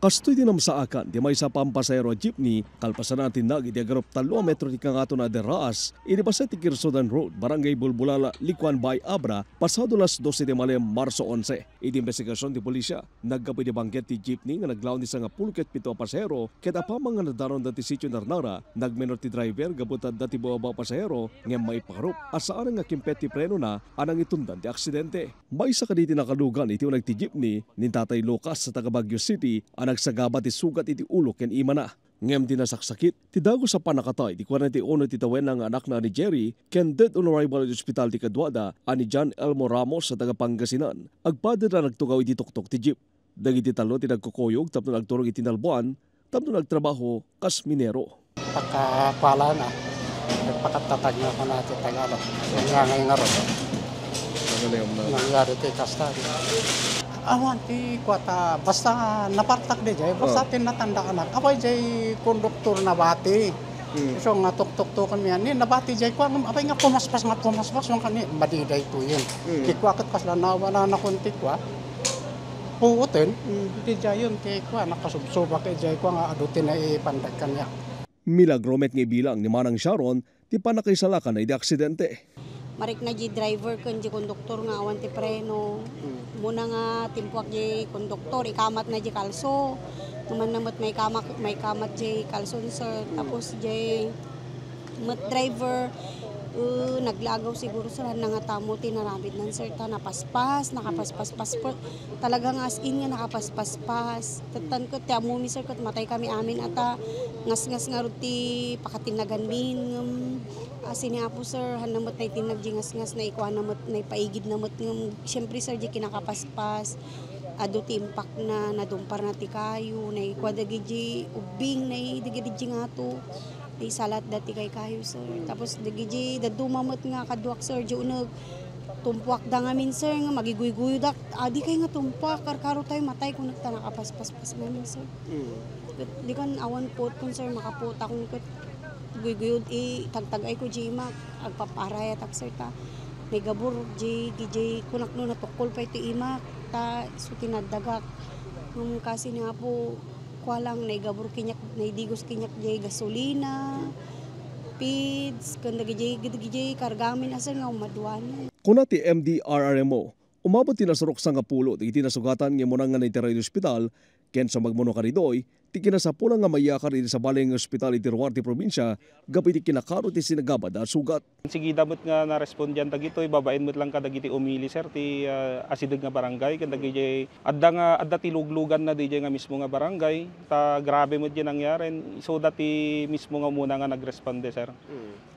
Kastoy din sa akan, di may sa pampasayro jeepney, kalpasan natin nag itiagarop 3 metro di kangato na deraas, inibasa ti Kirsodan Road, Barangay Bulbulala, Likuan Bay, Abra, pasado las 12 de Malim, Marso 11. Iti investigasyon ti polisya, nagkapoy di bangket ti jeepney nga naglaon di sa nga pulket pito pasahero, kaya pa mga nadaron dati sityo Narnara, nagmenor ti driver, gabutan dati buwabaw pasahero, nga may parup, asaan nga kimpet ti preno na, anang itundan ti aksidente. May sa kaditi nakalugan iti unag ti jeepney, nin Tatay Lucas sa taga Baguio City, nagsagaba ti sugat iti ulo ken ima na. Ngem di nasaksakit, ti dago sa panakatay, ti 41 ti tawen ng anak na ni Jerry, ken dead on arrival at ospital ti Kadwada, ani John Elmo Ramos sa taga Pangasinan. Agpada na nagtugaw iti tuktok ti jeep. Dagiti talo ti nagkukuyog, tapno nagturog iti nalbuan, tapno nagtrabaho kas minero. Pagkapala na, nagpakatatag na ako na iti Tagalog. Yung nga ngayon nga rin. Nangyari iti kastari. Awan ti kwata basta napartak di jay basta tinatanda anak apay jay konduktor na bati so nga tuktok kan mi ni nabati jay kwa apay nga pumaspas yung kani madiday to yun kikwakit kasla na wala na kunti kwa puutin di jay yun kay kwa nakasubsuba kay jay kwa nga adutin na ipandag kanya. Milagromet nga bilang ni Manang Sharon ti panakaisalakan na iti aksidente. Marik na di driver kan di konduktor nga awan ti preno. Muna nga timpuak di konduktor ikamat na di kalso. Naman namot may kamat di kalso sir. Tapos di mat driver naglagaw siguro sir nangatamo tinarabid nan sir ta napaspas nakapaspas passport talagang as in nga nakapaspas tatan ko ti amumi sir ket matay kami amin ata ngas nga ruti pakatinagan min asini apo sir hanamot nay tinagji ngas na ikuan namot nay paigid namot ngem syempre sir di kinakapaspas adu ti impact na nadumpar na ti kayo nay kwadagi di ubing nay digidi ngato di salat dati kay kayo sir. Tapos dagiji dadumamot nga kadwak sir di uneg tumpuak da ngamin sir nga magiguy-guy dak adi kay nga tumpuak karkaro tayo matay kung nagta nakapaspas-pas ngamin sir. Di kan awan pot kun sir makapota kung guy-guyod tagtagay ko di imak agpaparaya tak sir ta. May gabur di kunak no natukol pa ito imak ta so tinadagak nung kasi nga po walang naigabur kinyak naidigos kinyak jay gasolina feeds kun dagiti kargamin asa nga umadwan. Kuna ti MDRRMO umabot ti nasurok sa nga pulo iti nasugatan nga mo nga naitira iti ospital ken sa magmono karidoy ti kinasapulang nga mayakar iti sa baling ospital iti Ruarte probinsya gapi ti kinakaro ti sinagabad at sugat. Sige damot nga na-respondyan dagitoy babaen met lang kadagiti umili sir ti asideg nga barangay ken dagiti adda ti luglugan na DJ nga mismo nga barangay ta grabe met yan nangyaren so dati mismo nga muna nga nagresponde sir.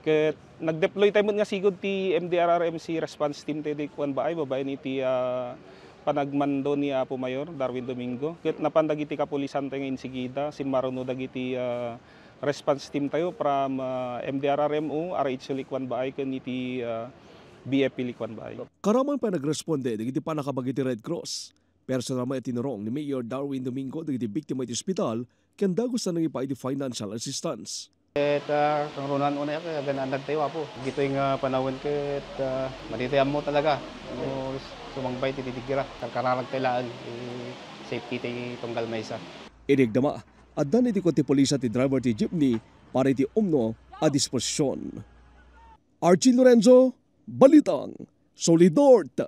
Ket nagdeploy tayo nga sigud ti MDRRMC response team ti kuan babaen iti panagmando ni Apo Mayor Darwin Domingo. Ket napandagiti kapulisan tayo nga insigida sinmaruno dagiti response team tayo from MDRRMO, RH Likwan Baay ken iti BFP Likwan Baay. Karaman pa nagresponde dagiti panakabagiti Red Cross. Personal mo itinurong ni Mayor Darwin Domingo dagiti biktima iti ospital ken dagos na nangipa iti financial assistance. Kang runan una kaya ganandag tayo po. Gito yung panahon ket matitayam mo talaga. Sumangbay titigira karkaralag taylaan safety tayo tunggal maysa. Inigdama addan iti konti polisa ti driver ti jeepney para iti umno a disposisyon. Archie Lorenzo, Balitang, Solidort.